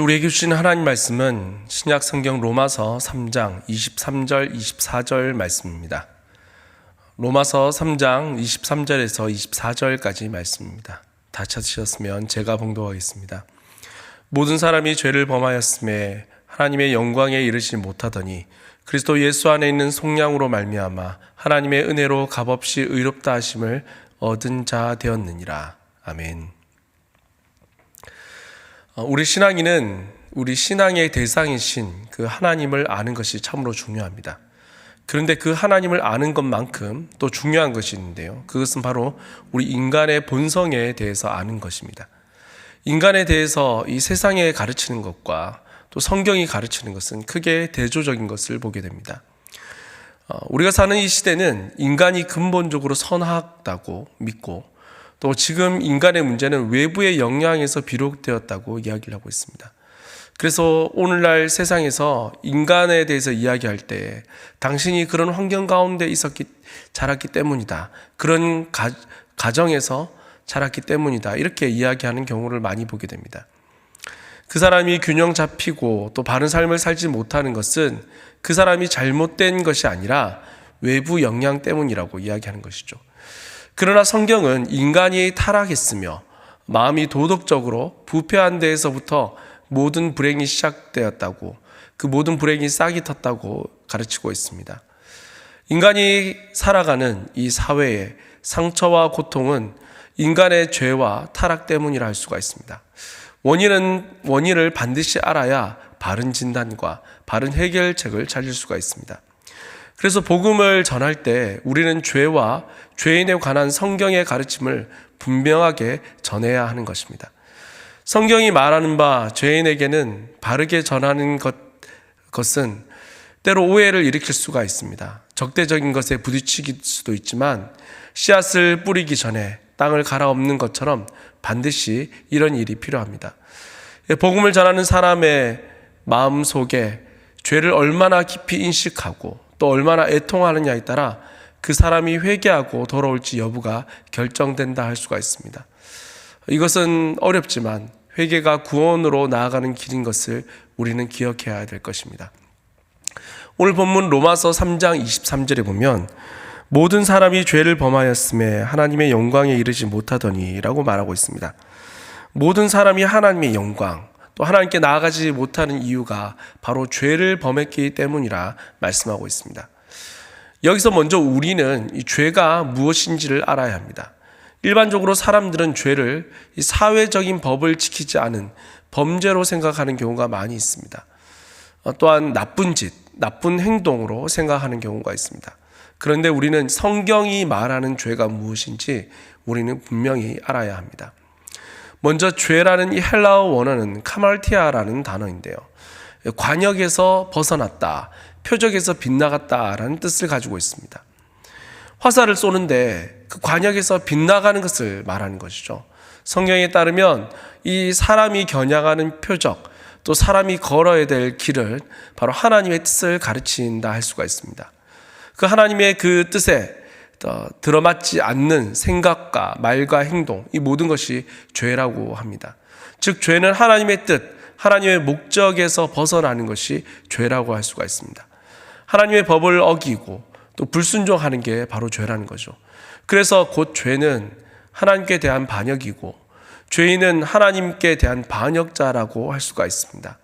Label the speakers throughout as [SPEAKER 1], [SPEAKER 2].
[SPEAKER 1] 우리에게 주신 하나님 말씀은 신약 성경 로마서 3장 23절 24절 말씀입니다. 로마서 3장 23절에서 24절까지 말씀입니다. 다 찾으셨으면 제가 봉독하겠습니다. 모든 사람이 죄를 범하였음에 하나님의 영광에 이르지 못하더니 그리스도 예수 안에 있는 속량으로 말미암아 하나님의 은혜로 값없이 의롭다 하심을 얻은 자 되었느니라. 아멘. 우리 신앙인은 우리 신앙의 대상이신 그 하나님을 아는 것이 참으로 중요합니다. 그런데 그 하나님을 아는 것만큼 또 중요한 것이 있는데요. 그것은 바로 우리 인간의 본성에 대해서 아는 것입니다. 인간에 대해서 이 세상에 가르치는 것과 또 성경이 가르치는 것은 크게 대조적인 것을 보게 됩니다. 우리가 사는 이 시대는 인간이 근본적으로 선하다고 믿고 또 지금 인간의 문제는 외부의 영향에서 비롯되었다고 이야기를 하고 있습니다. 그래서 오늘날 세상에서 인간에 대해서 이야기할 때 당신이 그런 환경 가운데 자랐기 때문이다. 그런 가정에서 자랐기 때문이다. 이렇게 이야기하는 경우를 많이 보게 됩니다. 그 사람이 균형 잡히고 또 바른 삶을 살지 못하는 것은 그 사람이 잘못된 것이 아니라 외부 영향 때문이라고 이야기하는 것이죠. 그러나 성경은 인간이 타락했으며 마음이 도덕적으로 부패한 데에서부터 모든 불행이 시작되었다고, 그 모든 불행이 싹이 텄다고 가르치고 있습니다. 인간이 살아가는 이 사회의 상처와 고통은 인간의 죄와 타락 때문이라 할 수가 있습니다. 원인을 반드시 알아야 바른 진단과 바른 해결책을 찾을 수가 있습니다. 그래서 복음을 전할 때 우리는 죄와 죄인에 관한 성경의 가르침을 분명하게 전해야 하는 것입니다. 성경이 말하는 바 죄인에게는 바르게 전하는 것은 때로 오해를 일으킬 수가 있습니다. 적대적인 것에 부딪힐 수도 있지만 씨앗을 뿌리기 전에 땅을 갈아엎는 것처럼 반드시 이런 일이 필요합니다. 복음을 전하는 사람의 마음 속에 죄를 얼마나 깊이 인식하고 또 얼마나 애통하느냐에 따라 그 사람이 회개하고 돌아올지 여부가 결정된다 할 수가 있습니다. 이것은 어렵지만 회개가 구원으로 나아가는 길인 것을 우리는 기억해야 될 것입니다. 오늘 본문 로마서 3장 23절에 보면 모든 사람이 죄를 범하였음에 하나님의 영광에 이르지 못하더니 라고 말하고 있습니다. 모든 사람이 하나님의 영광, 또 하나님께 나아가지 못하는 이유가 바로 죄를 범했기 때문이라 말씀하고 있습니다. 여기서 먼저 우리는 이 죄가 무엇인지를 알아야 합니다. 일반적으로 사람들은 죄를 이 사회적인 법을 지키지 않은 범죄로 생각하는 경우가 많이 있습니다. 또한 나쁜 짓, 나쁜 행동으로 생각하는 경우가 있습니다. 그런데 우리는 성경이 말하는 죄가 무엇인지 우리는 분명히 알아야 합니다. 먼저 죄라는 이 헬라어 원어는 카말티아라는 단어인데요. 관역에서 벗어났다, 표적에서 빗나갔다라는 뜻을 가지고 있습니다. 화살을 쏘는데 그 관역에서 빗나가는 것을 말하는 것이죠. 성경에 따르면 이 사람이 겨냥하는 표적, 또 사람이 걸어야 될 길을 바로 하나님의 뜻을 가르친다 할 수가 있습니다. 그 하나님의 그 뜻에 들어맞지 않는 생각과 말과 행동, 이 모든 것이 죄라고 합니다. 즉 죄는 하나님의 뜻, 하나님의 목적에서 벗어나는 것이 죄라고 할 수가 있습니다. 하나님의 법을 어기고 또 불순종하는 게 바로 죄라는 거죠. 그래서 곧 죄는 하나님께 대한 반역이고 죄인은 하나님께 대한 반역자라고 할 수가 있습니다.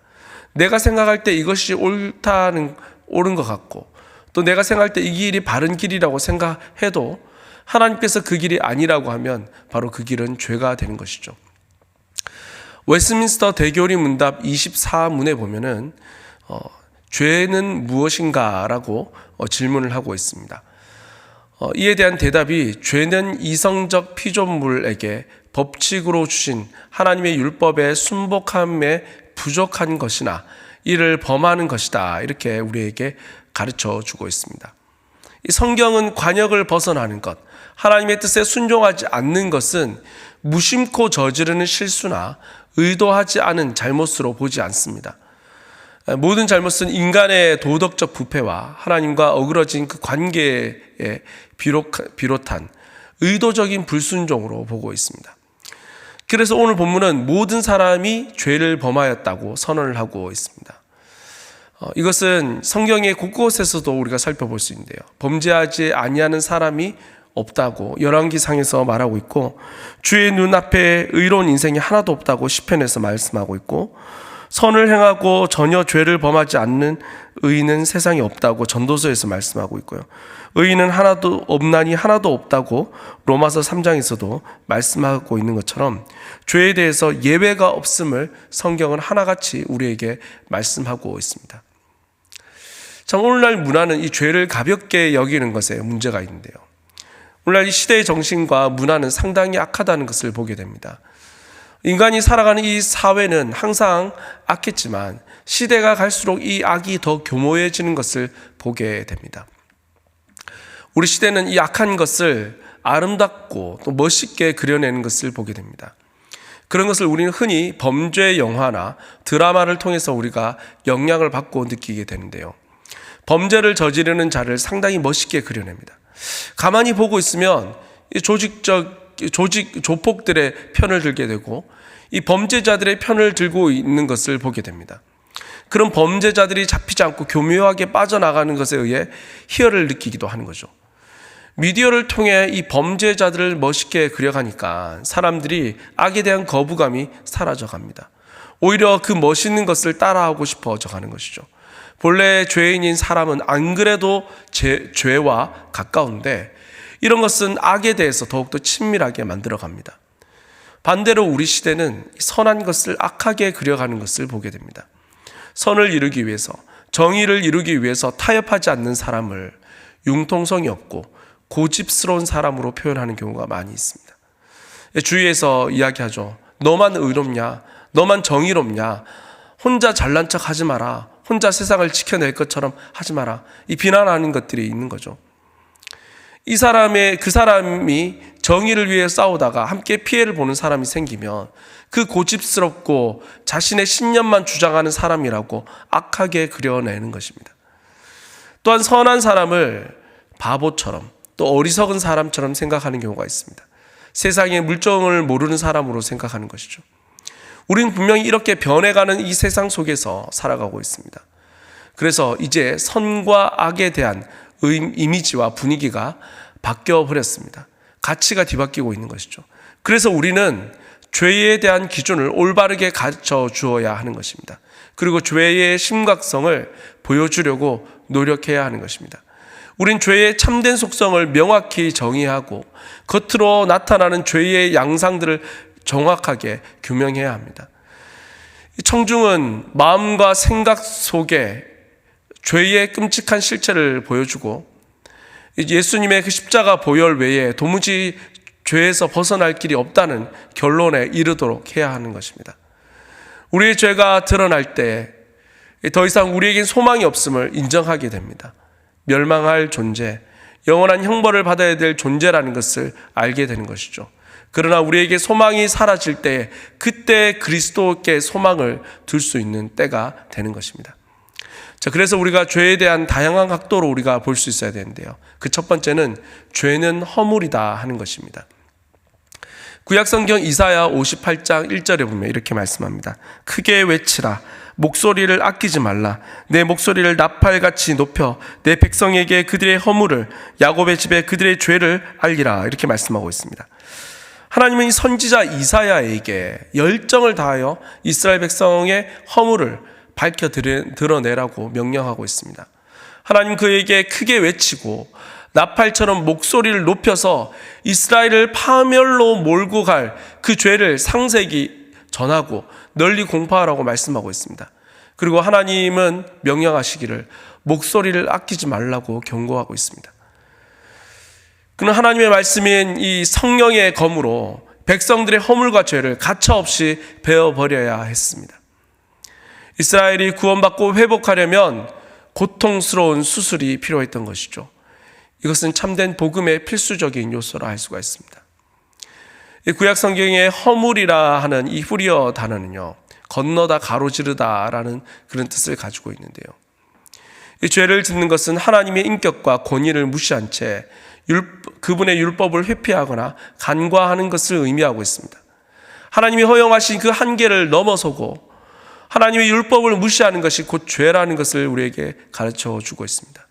[SPEAKER 1] 내가 생각할 때 이것이 옳은 것 같고 또 내가 생각할 때 이 길이 바른 길이라고 생각해도 하나님께서 그 길이 아니라고 하면 바로 그 길은 죄가 되는 것이죠. 웨스민스터 대교리 문답 24문에 보면은 죄는 무엇인가라고 질문을 하고 있습니다. 이에 대한 대답이 죄는 이성적 피조물에게 법칙으로 주신 하나님의 율법에 순복함에 부족한 것이나 이를 범하는 것이다. 이렇게 우리에게 가르쳐 주고 있습니다. 이 성경은 관역을 벗어나는 것, 하나님의 뜻에 순종하지 않는 것은 무심코 저지르는 실수나 의도하지 않은 잘못으로 보지 않습니다. 모든 잘못은 인간의 도덕적 부패와 하나님과 어그러진 그 관계에 비롯한 의도적인 불순종으로 보고 있습니다. 그래서 오늘 본문은 모든 사람이 죄를 범하였다고 선언을 하고 있습니다. 이것은 성경의 곳곳에서도 우리가 살펴볼 수 있는데요. 범죄하지 아니하는 사람이 없다고 열왕기상에서 말하고 있고, 주의 눈앞에 의로운 인생이 하나도 없다고 시편에서 말씀하고 있고, 선을 행하고 전혀 죄를 범하지 않는 의인은 세상에 없다고 전도서에서 말씀하고 있고요. 의인은 하나도 없나니 하나도 없다고 로마서 3장에서도 말씀하고 있는 것처럼 죄에 대해서 예외가 없음을 성경은 하나같이 우리에게 말씀하고 있습니다. 참, 오늘날 문화는 이 죄를 가볍게 여기는 것에 문제가 있는데요. 오늘날 이 시대의 정신과 문화는 상당히 악하다는 것을 보게 됩니다. 인간이 살아가는 이 사회는 항상 악했지만 시대가 갈수록 이 악이 더 교모해지는 것을 보게 됩니다. 우리 시대는 이 악한 것을 아름답고 또 멋있게 그려내는 것을 보게 됩니다. 그런 것을 우리는 흔히 범죄 영화나 드라마를 통해서 우리가 영향을 받고 느끼게 되는데요. 범죄를 저지르는 자를 상당히 멋있게 그려냅니다. 가만히 보고 있으면 조폭들의 편을 들게 되고 이 범죄자들의 편을 들고 있는 것을 보게 됩니다. 그런 범죄자들이 잡히지 않고 교묘하게 빠져나가는 것에 의해 희열을 느끼기도 하는 거죠. 미디어를 통해 이 범죄자들을 멋있게 그려가니까 사람들이 악에 대한 거부감이 사라져갑니다. 오히려 그 멋있는 것을 따라하고 싶어져 가는 것이죠. 본래 죄인인 사람은 안 그래도 죄와 가까운데 이런 것은 악에 대해서 더욱더 친밀하게 만들어갑니다. 반대로 우리 시대는 선한 것을 악하게 그려가는 것을 보게 됩니다. 선을 이루기 위해서, 정의를 이루기 위해서 타협하지 않는 사람을 융통성이 없고 고집스러운 사람으로 표현하는 경우가 많이 있습니다. 주위에서 이야기하죠. 너만 의롭냐? 너만 정의롭냐? 혼자 잘난 척 하지 마라. 혼자 세상을 지켜낼 것처럼 하지 마라. 이 비난하는 것들이 있는 거죠. 그 사람이 정의를 위해 싸우다가 함께 피해를 보는 사람이 생기면 그 고집스럽고 자신의 신념만 주장하는 사람이라고 악하게 그려내는 것입니다. 또한 선한 사람을 바보처럼 또 어리석은 사람처럼 생각하는 경우가 있습니다. 세상의 물정을 모르는 사람으로 생각하는 것이죠. 우리는 분명히 이렇게 변해가는 이 세상 속에서 살아가고 있습니다. 그래서 이제 선과 악에 대한 이미지와 분위기가 바뀌어 버렸습니다. 가치가 뒤바뀌고 있는 것이죠. 그래서 우리는 죄에 대한 기준을 올바르게 가르쳐 주어야 하는 것입니다. 그리고 죄의 심각성을 보여주려고 노력해야 하는 것입니다. 우린 죄의 참된 속성을 명확히 정의하고 겉으로 나타나는 죄의 양상들을 정확하게 규명해야 합니다. 청중은 마음과 생각 속에 죄의 끔찍한 실체를 보여주고 예수님의 그 십자가 보혈 외에 도무지 죄에서 벗어날 길이 없다는 결론에 이르도록 해야 하는 것입니다. 우리의 죄가 드러날 때 더 이상 우리에겐 소망이 없음을 인정하게 됩니다. 멸망할 존재, 영원한 형벌을 받아야 될 존재라는 것을 알게 되는 것이죠. 그러나 우리에게 소망이 사라질 때 그때 그리스도께 소망을 둘 수 있는 때가 되는 것입니다. 자, 그래서 우리가 죄에 대한 다양한 각도로 우리가 볼 수 있어야 되는데요. 그 첫 번째는 죄는 허물이다 하는 것입니다. 구약성경 이사야 58장 1절에 보면 이렇게 말씀합니다. 크게 외치라. 목소리를 아끼지 말라. 내 목소리를 나팔같이 높여 내 백성에게 그들의 허물을, 야곱의 집에 그들의 죄를 알리라. 이렇게 말씀하고 있습니다. 하나님은 이 선지자 이사야에게 열정을 다하여 이스라엘 백성의 허물을 밝혀 드러내라고 명령하고 있습니다. 하나님 그에게 크게 외치고 나팔처럼 목소리를 높여서 이스라엘을 파멸로 몰고 갈 그 죄를 상세히 전하고 널리 공포하라고 말씀하고 있습니다. 그리고 하나님은 명령하시기를 목소리를 아끼지 말라고 경고하고 있습니다. 그는 하나님의 말씀인 이 성령의 검으로 백성들의 허물과 죄를 가차없이 베어버려야 했습니다. 이스라엘이 구원받고 회복하려면 고통스러운 수술이 필요했던 것이죠. 이것은 참된 복음의 필수적인 요소라 할 수가 있습니다. 이 구약 성경의 허물이라 하는 이 후리어 단어는요, 건너다 가로지르다라는 그런 뜻을 가지고 있는데요. 이 죄를 짓는 것은 하나님의 인격과 권위를 무시한 채 그분의 율법을 회피하거나 간과하는 것을 의미하고 있습니다. 하나님이 허용하신 그 한계를 넘어서고 하나님의 율법을 무시하는 것이 곧 죄라는 것을 우리에게 가르쳐 주고 있습니다.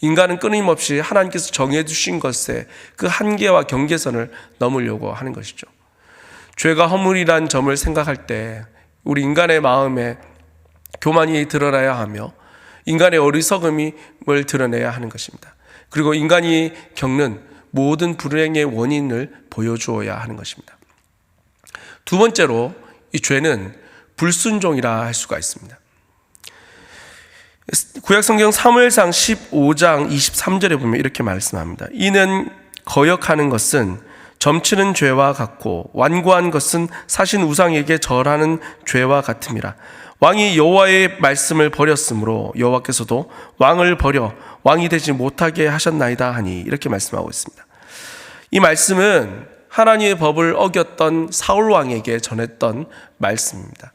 [SPEAKER 1] 인간은 끊임없이 하나님께서 정해 두신 것에 그 한계와 경계선을 넘으려고 하는 것이죠. 죄가 허물이란 점을 생각할 때 우리 인간의 마음에 교만이 드러나야 하며 인간의 어리석음을 드러내야 하는 것입니다. 그리고 인간이 겪는 모든 불행의 원인을 보여주어야 하는 것입니다. 두 번째로 이 죄는 불순종이라 할 수가 있습니다. 구약성경 사무엘상 15장 23절에 보면 이렇게 말씀합니다. 이는 거역하는 것은 점치는 죄와 같고 완고한 것은 사신 우상에게 절하는 죄와 같음이라. 왕이 여호와의 말씀을 버렸으므로 여호와께서도 왕을 버려 왕이 되지 못하게 하셨나이다 하니 이렇게 말씀하고 있습니다. 이 말씀은 하나님의 법을 어겼던 사울 왕에게 전했던 말씀입니다.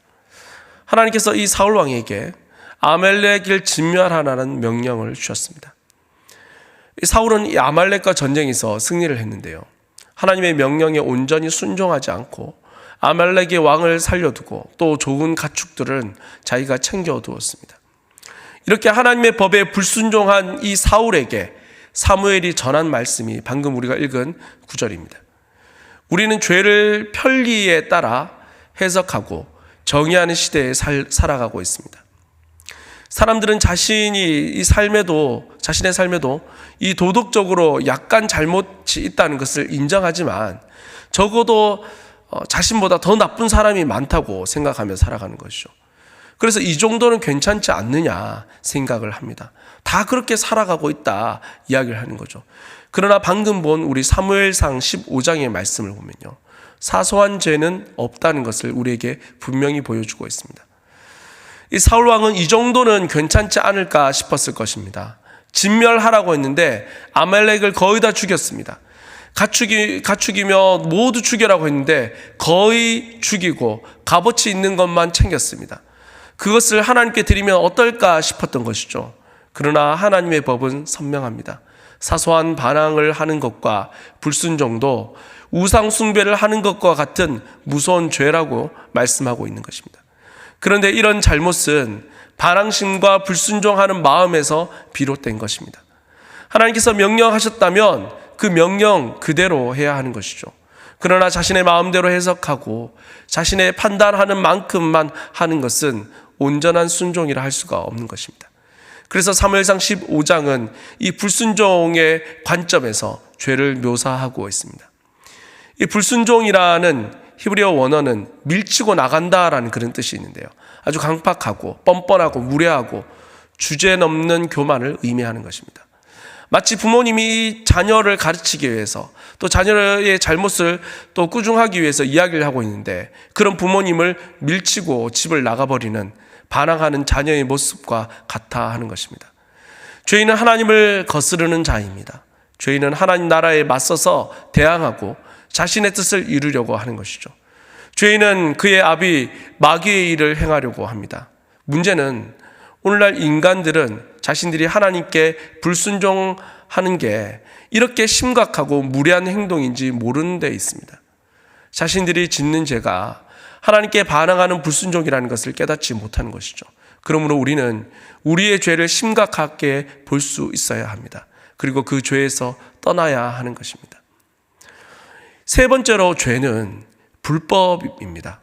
[SPEAKER 1] 하나님께서 이 사울 왕에게 아말렉을 진멸하라는 명령을 주셨습니다. 사울은 이 아말렉과 전쟁에서 승리를 했는데요, 하나님의 명령에 온전히 순종하지 않고 아말렉의 왕을 살려두고 또 좋은 가축들은 자기가 챙겨두었습니다. 이렇게 하나님의 법에 불순종한 이 사울에게 사무엘이 전한 말씀이 방금 우리가 읽은 구절입니다. 우리는 죄를 편리에 따라 해석하고 정의하는 시대에 살아가고 있습니다. 사람들은 자신의 삶에도 이 도덕적으로 약간 잘못이 있다는 것을 인정하지만 적어도 자신보다 더 나쁜 사람이 많다고 생각하며 살아가는 것이죠. 그래서 이 정도는 괜찮지 않느냐 생각을 합니다. 다 그렇게 살아가고 있다 이야기를 하는 거죠. 그러나 방금 본 우리 사무엘상 15장의 말씀을 보면요, 사소한 죄는 없다는 것을 우리에게 분명히 보여주고 있습니다. 이 사울 왕은 이 정도는 괜찮지 않을까 싶었을 것입니다. 진멸하라고 했는데 아말렉을 거의 다 죽였습니다. 가축이며 모두 죽여라고 했는데 거의 죽이고 값어치 있는 것만 챙겼습니다. 그것을 하나님께 드리면 어떨까 싶었던 것이죠. 그러나 하나님의 법은 선명합니다. 사소한 반항을 하는 것과 불순종도 우상 숭배를 하는 것과 같은 무서운 죄라고 말씀하고 있는 것입니다. 그런데 이런 잘못은 반항심과 불순종하는 마음에서 비롯된 것입니다. 하나님께서 명령하셨다면 그 명령 그대로 해야 하는 것이죠. 그러나 자신의 마음대로 해석하고 자신의 판단하는 만큼만 하는 것은 온전한 순종이라 할 수가 없는 것입니다. 그래서 사무엘상 15장은 이 불순종의 관점에서 죄를 묘사하고 있습니다. 이 불순종이라는 히브리어 원어는 밀치고 나간다라는 그런 뜻이 있는데요, 아주 강팍하고 뻔뻔하고 무례하고 주제넘는 교만을 의미하는 것입니다. 마치 부모님이 자녀를 가르치기 위해서 또 자녀의 잘못을 또 꾸중하기 위해서 이야기를 하고 있는데 그런 부모님을 밀치고 집을 나가버리는 반항하는 자녀의 모습과 같아 하는 것입니다. 죄인은 하나님을 거스르는 자입니다. 죄인은 하나님 나라에 맞서서 대항하고 자신의 뜻을 이루려고 하는 것이죠. 죄인은 그의 아비 마귀의 일을 행하려고 합니다. 문제는 오늘날 인간들은 자신들이 하나님께 불순종하는 게 이렇게 심각하고 무례한 행동인지 모르는 데 있습니다. 자신들이 짓는 죄가 하나님께 반항하는 불순종이라는 것을 깨닫지 못하는 것이죠. 그러므로 우리는 우리의 죄를 심각하게 볼 수 있어야 합니다. 그리고 그 죄에서 떠나야 하는 것입니다. 세 번째로 죄는 불법입니다.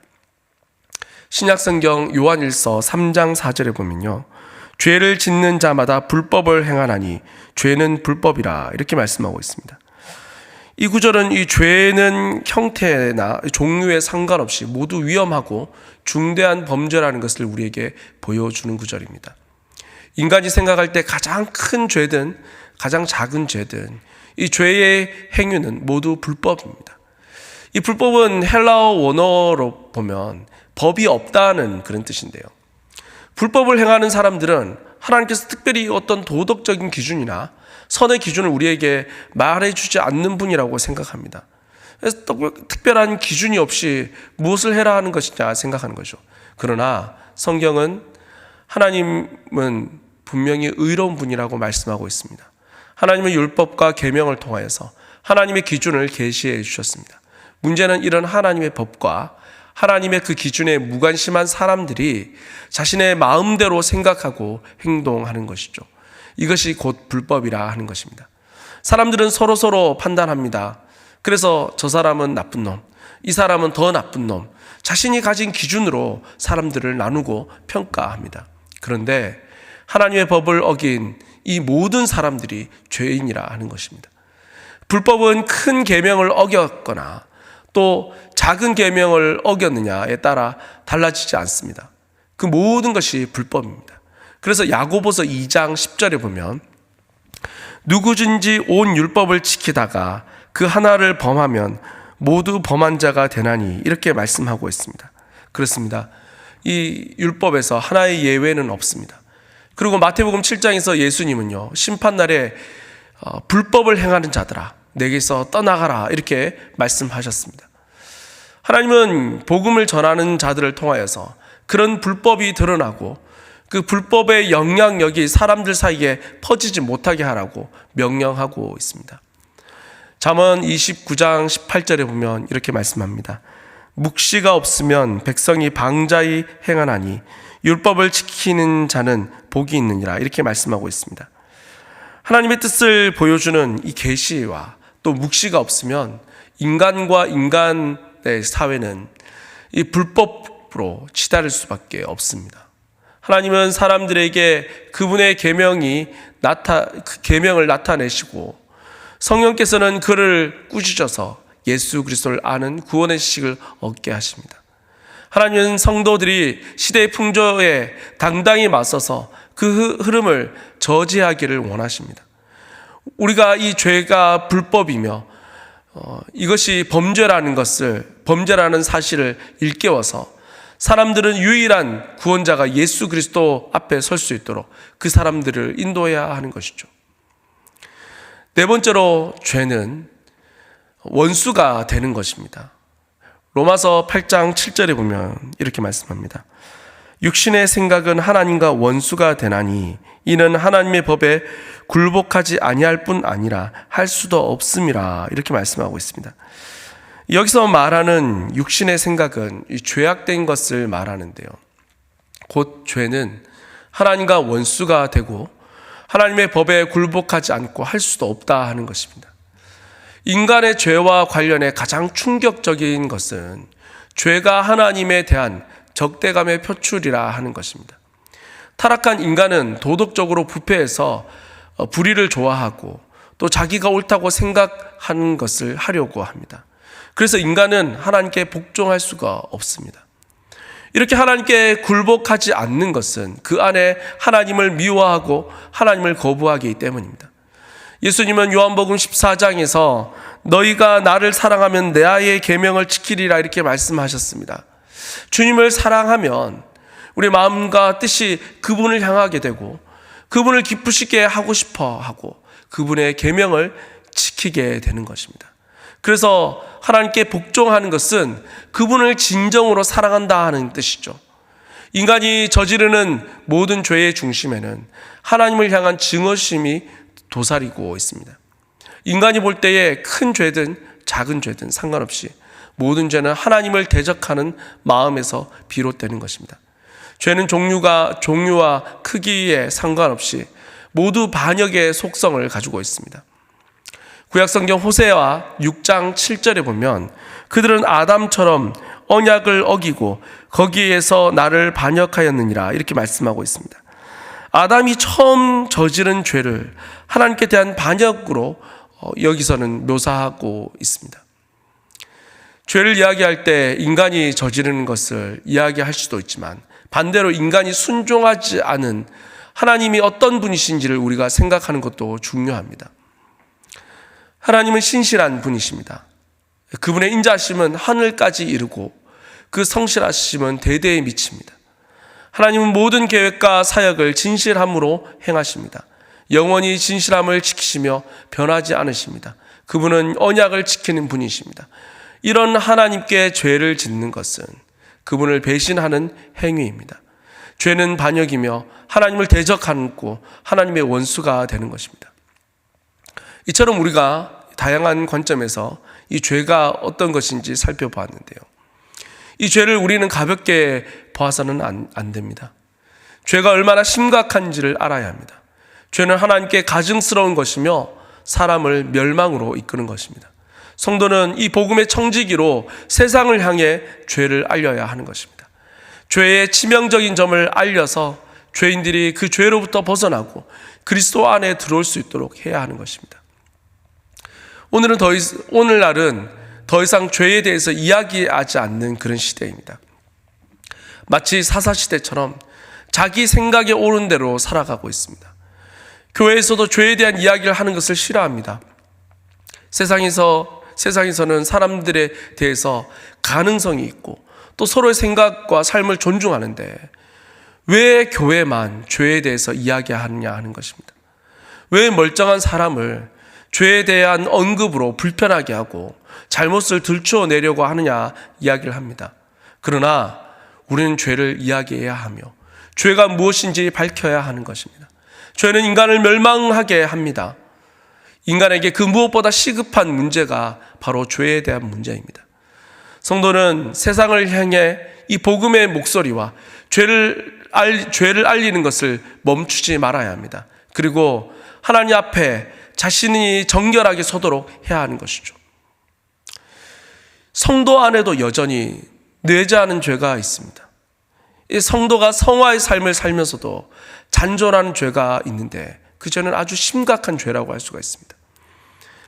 [SPEAKER 1] 신약성경 요한일서 3장 4절에 보면요, 죄를 짓는 자마다 불법을 행하나니 죄는 불법이라 이렇게 말씀하고 있습니다. 이 구절은 이 죄는 형태나 종류에 상관없이 모두 위험하고 중대한 범죄라는 것을 우리에게 보여주는 구절입니다. 인간이 생각할 때 가장 큰 죄든 가장 작은 죄든 이 죄의 행위는 모두 불법입니다. 이 불법은 헬라어 원어로 보면 법이 없다는 그런 뜻인데요, 불법을 행하는 사람들은 하나님께서 특별히 어떤 도덕적인 기준이나 선의 기준을 우리에게 말해주지 않는 분이라고 생각합니다. 그래서 특별한 기준이 없이 무엇을 해라 하는 것이냐 생각하는 거죠. 그러나 성경은 하나님은 분명히 의로운 분이라고 말씀하고 있습니다. 하나님은 율법과 계명을 통하여서 하나님의 기준을 계시해 주셨습니다. 문제는 이런 하나님의 법과 하나님의 그 기준에 무관심한 사람들이 자신의 마음대로 생각하고 행동하는 것이죠. 이것이 곧 불법이라 하는 것입니다. 사람들은 서로 판단합니다. 그래서 저 사람은 나쁜 놈, 이 사람은 더 나쁜 놈, 자신이 가진 기준으로 사람들을 나누고 평가합니다. 그런데 하나님의 법을 어긴 이 모든 사람들이 죄인이라 하는 것입니다. 불법은 큰 계명을 어겼거나 또 작은 계명을 어겼느냐에 따라 달라지지 않습니다. 그 모든 것이 불법입니다. 그래서 야고보서 2장 10절에 보면 누구든지 온 율법을 지키다가 그 하나를 범하면 모두 범한 자가 되나니 이렇게 말씀하고 있습니다. 그렇습니다. 이 율법에서 하나의 예외는 없습니다. 그리고 마태복음 7장에서 예수님은요, 심판날에 불법을 행하는 자들아 내게서 떠나가라 이렇게 말씀하셨습니다. 하나님은 복음을 전하는 자들을 통하여서 그런 불법이 드러나고 그 불법의 영향력이 사람들 사이에 퍼지지 못하게 하라고 명령하고 있습니다. 잠언 29장 18절에 보면 이렇게 말씀합니다. 묵시가 없으면 백성이 방자히 행하나니 율법을 지키는 자는 복이 있느니라 이렇게 말씀하고 있습니다. 하나님의 뜻을 보여주는 이 계시와 또 묵시가 없으면 인간과 인간의 사회는 이 불법으로 치달을 수밖에 없습니다. 하나님은 사람들에게 그분의 계명을 나타내시고 성령께서는 그를 꾸짖어서 예수 그리스도를 아는 구원의 지식을 얻게 하십니다. 하나님은 성도들이 시대의 풍조에 당당히 맞서서 그 흐름을 저지하기를 원하십니다. 우리가 이 죄가 불법이며 이것이 범죄라는 사실을 일깨워서 사람들은 유일한 구원자가 예수 그리스도 앞에 설 수 있도록 그 사람들을 인도해야 하는 것이죠. 네 번째로 죄는 원수가 되는 것입니다. 로마서 8장 7절에 보면 이렇게 말씀합니다. 육신의 생각은 하나님과 원수가 되나니 이는 하나님의 법에 굴복하지 아니할 뿐 아니라 할 수도 없음이라 이렇게 말씀하고 있습니다. 여기서 말하는 육신의 생각은 이 죄악된 것을 말하는데요. 곧 죄는 하나님과 원수가 되고 하나님의 법에 굴복하지 않고 할 수도 없다 하는 것입니다. 인간의 죄와 관련해 가장 충격적인 것은 죄가 하나님에 대한 적대감의 표출이라 하는 것입니다. 타락한 인간은 도덕적으로 부패해서 불의를 좋아하고 또 자기가 옳다고 생각하는 것을 하려고 합니다. 그래서 인간은 하나님께 복종할 수가 없습니다. 이렇게 하나님께 굴복하지 않는 것은 그 안에 하나님을 미워하고 하나님을 거부하기 때문입니다. 예수님은 요한복음 14장에서 너희가 나를 사랑하면 내 아이의 계명을 지키리라 이렇게 말씀하셨습니다. 주님을 사랑하면 우리 마음과 뜻이 그분을 향하게 되고 그분을 기쁘시게 하고 싶어 하고 그분의 계명을 지키게 되는 것입니다. 그래서 하나님께 복종하는 것은 그분을 진정으로 사랑한다 하는 뜻이죠. 인간이 저지르는 모든 죄의 중심에는 하나님을 향한 증오심이 도사리고 있습니다. 인간이 볼 때에 큰 죄든 작은 죄든 상관없이 모든 죄는 하나님을 대적하는 마음에서 비롯되는 것입니다. 죄는 종류와 크기에 상관없이 모두 반역의 속성을 가지고 있습니다. 구약성경 호세아 6장 7절에 보면 그들은 아담처럼 언약을 어기고 거기에서 나를 반역하였느니라 이렇게 말씀하고 있습니다. 아담이 처음 저지른 죄를 하나님께 대한 반역으로 여기서는 묘사하고 있습니다. 죄를 이야기할 때 인간이 저지르는 것을 이야기할 수도 있지만 반대로 인간이 순종하지 않은 하나님이 어떤 분이신지를 우리가 생각하는 것도 중요합니다. 하나님은 신실한 분이십니다. 그분의 인자하심은 하늘까지 이르고 그 성실하심은 대대에 미칩니다. 하나님은 모든 계획과 사역을 진실함으로 행하십니다. 영원히 진실함을 지키시며 변하지 않으십니다. 그분은 언약을 지키는 분이십니다. 이런 하나님께 죄를 짓는 것은 그분을 배신하는 행위입니다. 죄는 반역이며 하나님을 대적하고 하나님의 원수가 되는 것입니다. 이처럼 우리가 다양한 관점에서 이 죄가 어떤 것인지 살펴보았는데요. 이 죄를 우리는 가볍게 봐서는 안 됩니다. 죄가 얼마나 심각한지를 알아야 합니다. 죄는 하나님께 가증스러운 것이며 사람을 멸망으로 이끄는 것입니다. 성도는 이 복음의 청지기로 세상을 향해 죄를 알려야 하는 것입니다. 죄의 치명적인 점을 알려서 죄인들이 그 죄로부터 벗어나고 그리스도 안에 들어올 수 있도록 해야 하는 것입니다. 오늘날은 더 이상 죄에 대해서 이야기하지 않는 그런 시대입니다. 마치 사사시대처럼 자기 생각에 옳은 대로 살아가고 있습니다. 교회에서도 죄에 대한 이야기를 하는 것을 싫어합니다. 세상에서는 사람들에 대해서 가능성이 있고 또 서로의 생각과 삶을 존중하는데 왜 교회만 죄에 대해서 이야기하느냐 하는 것입니다. 왜 멀쩡한 사람을 죄에 대한 언급으로 불편하게 하고 잘못을 들추어내려고 하느냐 이야기를 합니다. 그러나 우리는 죄를 이야기해야 하며 죄가 무엇인지 밝혀야 하는 것입니다. 죄는 인간을 멸망하게 합니다. 인간에게 그 무엇보다 시급한 문제가 바로 죄에 대한 문제입니다. 성도는 세상을 향해 이 복음의 목소리와 죄를 알리는 것을 멈추지 말아야 합니다. 그리고 하나님 앞에 자신이 정결하게 서도록 해야 하는 것이죠. 성도 안에도 여전히 내재하는 죄가 있습니다. 이 성도가 성화의 삶을 살면서도 잔존하는 죄가 있는데 그 죄는 아주 심각한 죄라고 할 수가 있습니다.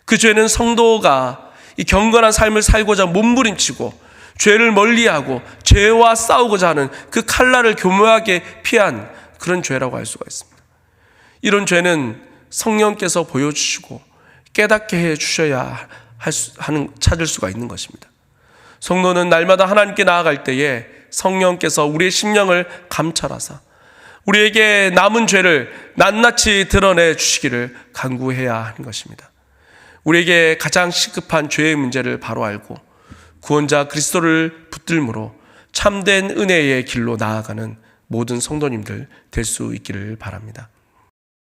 [SPEAKER 1] 그 죄는 성도가 이 경건한 삶을 살고자 몸부림치고 죄를 멀리하고 죄와 싸우고자 하는 그 칼날을 교묘하게 피한 그런 죄라고 할 수가 있습니다. 이런 죄는 성령께서 보여주시고 깨닫게 해주셔야 찾을 수가 있는 것입니다. 성도는 날마다 하나님께 나아갈 때에 성령께서 우리의 심령을 감찰하사 우리에게 남은 죄를 낱낱이 드러내 주시기를 간구해야 하는 것입니다. 우리에게 가장 시급한 죄의 문제를 바로 알고 구원자 그리스도를 붙들므로 참된 은혜의 길로 나아가는 모든 성도님들 될 수 있기를 바랍니다.